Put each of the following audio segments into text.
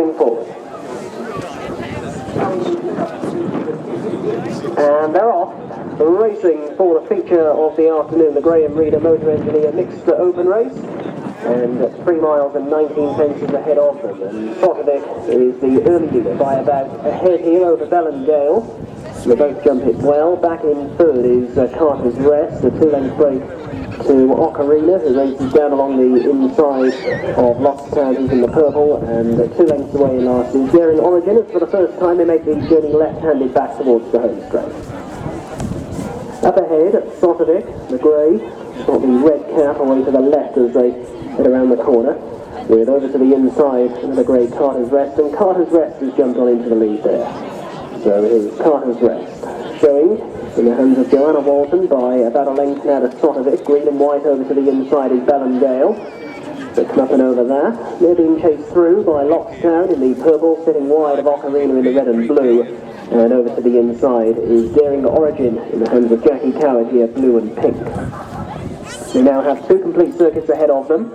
coming forward. And they're off, racing for the feature of the afternoon, the Graham Reader Motor Engineer Mixed Open Race. And 3 miles and 19 fences ahead of them. And Sotovic is the early leader by about a head here over Bellengale. They both jump it well. Back in third is Carter's Rest, a 2-length break to Ocarina, who races down along the inside of Lockstown, who's in the purple, and 2 lengths away in last is Daring Origin, as for the first time they make the journey left-handed back towards the home straight. Up ahead, Sotovic, the grey, got the red cap away to the left as they head around the corner, with over to the inside the grey Carter's Rest, and Carter's Rest has jumped on into the lead there. So here's Carter's Rest, showing in the hands of Joanna Walton by about a length now to Sotovic. Green and white over to the inside is Bellengale. They come up and over that. They're being chased through by Lockstown in the purple, sitting wide of Ocarina in the red and blue. And over to the inside is Daring Origin in the hands of Jackie Coward here, blue and pink. They now have 2 complete circuits ahead of them.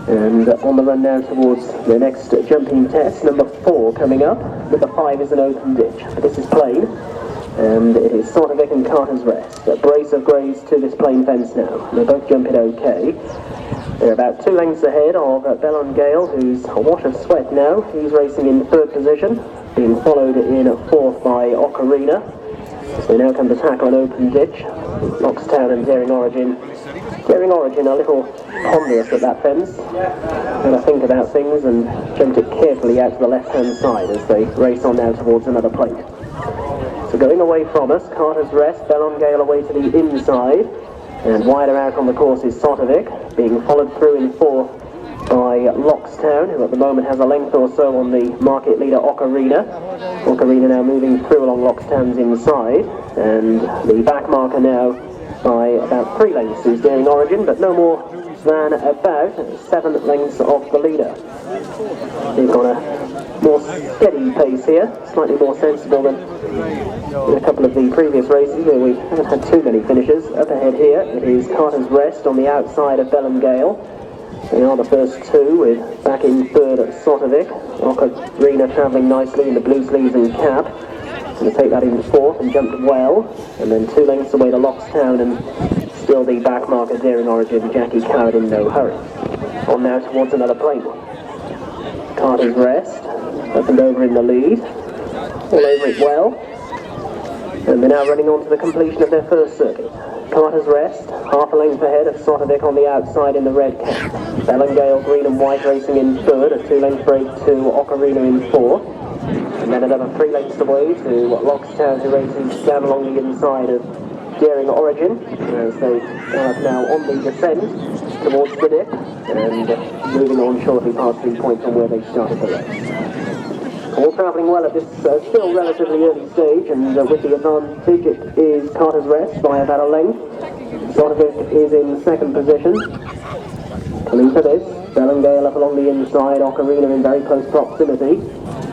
And on the run now towards the next jumping test, number 4 coming up. Number 5 is an open ditch. But this is plain. And it is Sotovic and Carter's Rest. A brace of greys to this plain fence now. They both jump it okay. They're about 2 lengths ahead of Bellengale, who's a wash of sweat now. He's racing in 3rd position, being followed in 4th by Ocarina. So they now come to tackle an open ditch. Lockstown and Daring Origin. Daring Origin a little ponderous at that fence. Had a think about things and jumped it carefully out to the left-hand side as they race on now towards another plate. So going away from us, Carter's Rest, Bellengale away to the inside, and wider out on the course is Sotovic, being followed through in 4th by Lockstown, who at the moment has a length or so on the market leader Ocarina. Ocarina now moving through along Lockstown's inside, and the back marker now by about 3 lengths is Daring Origin, but no more than about 7 lengths off the leader. They've got a more steady pace here, slightly more sensible than in a couple of the previous races where we haven't had too many finishes. Up ahead here, it is Carter's Rest on the outside of Bellengale. They are the first 2, with back in 3rd at Sotovic. Ocarina travelling nicely in the blue sleeves and cap. Going to take that in 4th and jumped well. And then 2 lengths away to Lockstown and still the back marker Daring Origin, Jackie Coward in no hurry. On now towards another plate. Carter's Rest, up and over in the lead. All over it well. And they're now running on to the completion of their first circuit. Carter's Rest, half a length ahead of Sotovic on the outside in the red cap. Bellengale, green and white racing in 3rd, a 2-length break to Ocarina in 4th. And then another 3 lengths away to Lockstown, who races down along the inside of Daring Origin, as they are now on the descent towards the dip, and moving on shortly past 3 points from where they started the race. All travelling well at this still relatively early stage, and with the advantage it is Carter's Rest by about a length. Sotovic is in 2nd position. Coming to this, Bellengale up along the inside, Ocarina in very close proximity.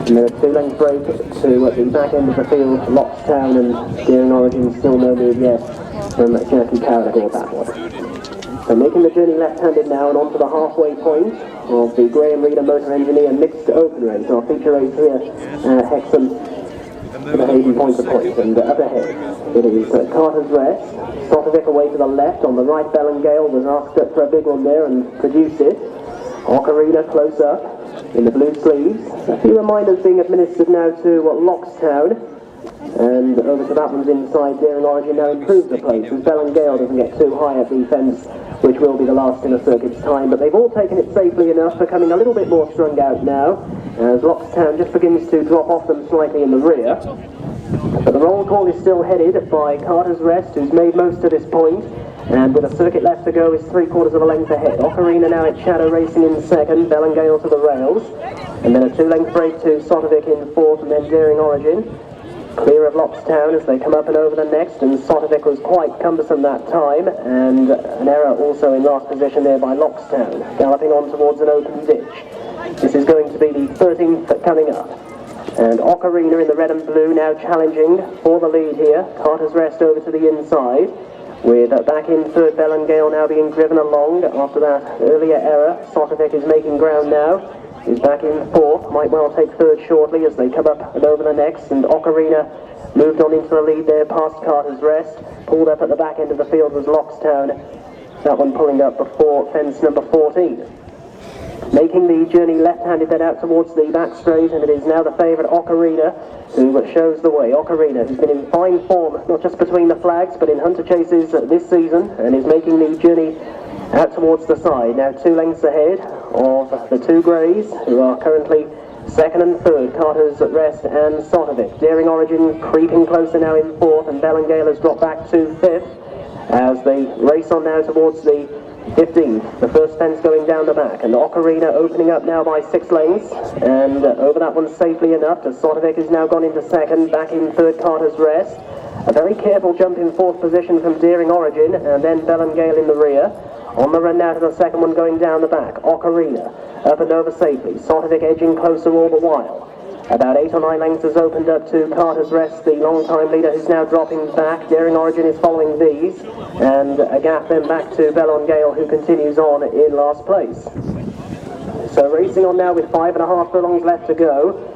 And then a 2-length break to the back end of the field, Lockstown and Daring Origin, still no move yet from Jackie Coward aboard that one. So making the journey left-handed now and on to the halfway point of the Graham Reader Motor Engineer Mixed Open Race, our feature race here at Hexam for the Hayden Pointer Point. And up ahead it is Carter's Rest, Sotovic away to the left, on the right Bellengale was asked up for a big one there and produced it. Ocarina close up in the blue sleeves. A few reminders being administered now to Lockstown, and over to that one's inside. Daring Origin now improves the place as Bellengale doesn't get too high at the fence, which will be the last in a circuit's time, but they've all taken it safely enough, becoming a little bit more strung out now as Lockstown just begins to drop off them slightly in the rear. But the roll call is still headed by Carter's Rest, who's made most to this point, and with a circuit left to go is 3/4 of a length ahead. Ocarina now at Shadow racing in 2nd, Bellengale to the rails, and then a 2-length break to Sotovic in 4th, and then Daring Origin. Clear of Lockstown as they come up and over the next, and Sotovic was quite cumbersome that time, and an error also in last position there by Lockstown, galloping on towards an open ditch. This is going to be the 13th coming up. And Ocarina in the red and blue now challenging for the lead here. Carter's Rest over to the inside, with back in 3rd Bellengale now being driven along after that earlier error. Sotovic is making ground now, is back in fourth, might well take third shortly as they come up and over the next, and Ocarina moved on into the lead there past Carter's Rest. Pulled up at the back end of the field was Lockstown, that one pulling up before fence number 14. Making the journey left-handed then out towards the back straight, and it is now the favourite Ocarina who shows the way. Ocarina, who's been in fine form, not just between the flags, but in hunter chases this season, and is making the journey out towards the side. Now 2 lengths ahead of the 2 greys, who are currently second and third, Carter's Rest and Sotovic. Daring Origin creeping closer now in fourth, and Bellingale has dropped back to fifth as they race on now towards the 15th, the first fence going down the back, and Ocarina opening up now by 6 lengths, and over that one safely enough. Sotovic has now gone into second, back in third Carter's Rest. A very careful jump in fourth position from Daring Origin, and then Bellingale in the rear. On the run now to the second one going down the back, Ocarina up and over safely, Sotovic edging closer all the while. About 8 or 9 lengths has opened up to Carter's Rest, the long-time leader, who's now dropping back. Daring Origin is following these, and a gap then back to Bellingale, who continues on in last place. So racing on now with 5.5 furlongs left to go,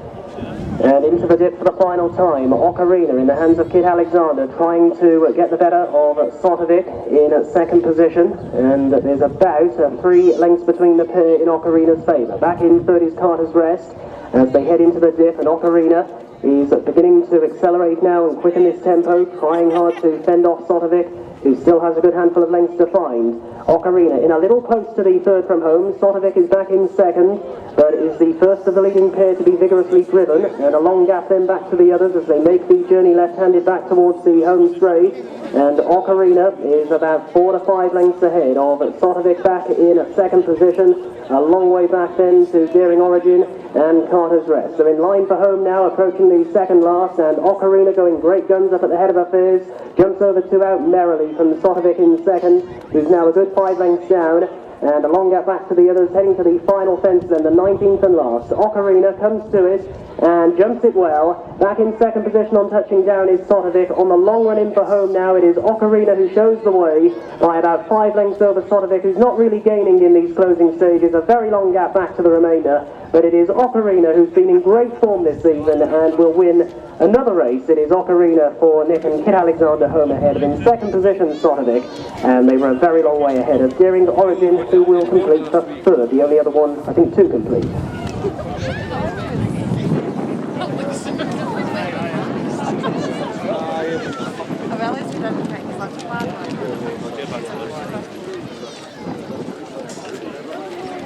and into the dip for the final time. Ocarina in the hands of Kit Alexander, trying to get the better of Sotovic in second position, and there's about 3 lengths between the pair in Ocarina's favour. Back in third is Carter's Rest as they head into the dip, and Ocarina is beginning to accelerate now and quicken this tempo, trying hard to fend off Sotovic, who still has a good handful of lengths to find. Ocarina in a little close to the third from home. Sotovic is back in second, but is the first of the leading pair to be vigorously driven, and a long gap then back to the others as they make the journey left-handed back towards the home straight, and Ocarina is about 4 to 5 lengths ahead of Sotovic, back in second position, a long way back then to Daring Origin and Carter's Rest. They're in line for home now, approaching the second last, and Ocarina going great guns up at the head of affairs, jumps over 2 out merrily from Sotovic in second, who's now a good 5 lengths down, and a long gap back to the others, heading to the final fence then, the 19th and last. Ocarina comes to it and jumps it well. Back in second position on touching down is Sotovic. On the long run in for home now, it is Ocarina who shows the way by about 5 lengths over Sotovic, who's not really gaining in these closing stages. A very long gap back to the remainder, but it is Ocarina who's been in great form this season and will win another race. It is Ocarina for Nick and Kit Alexander home ahead of, in second position, Sotovic, and they were a very long way ahead of Daring Origin, who will complete the third, the only other one, I think, to complete. A wel is het dan kijk, wat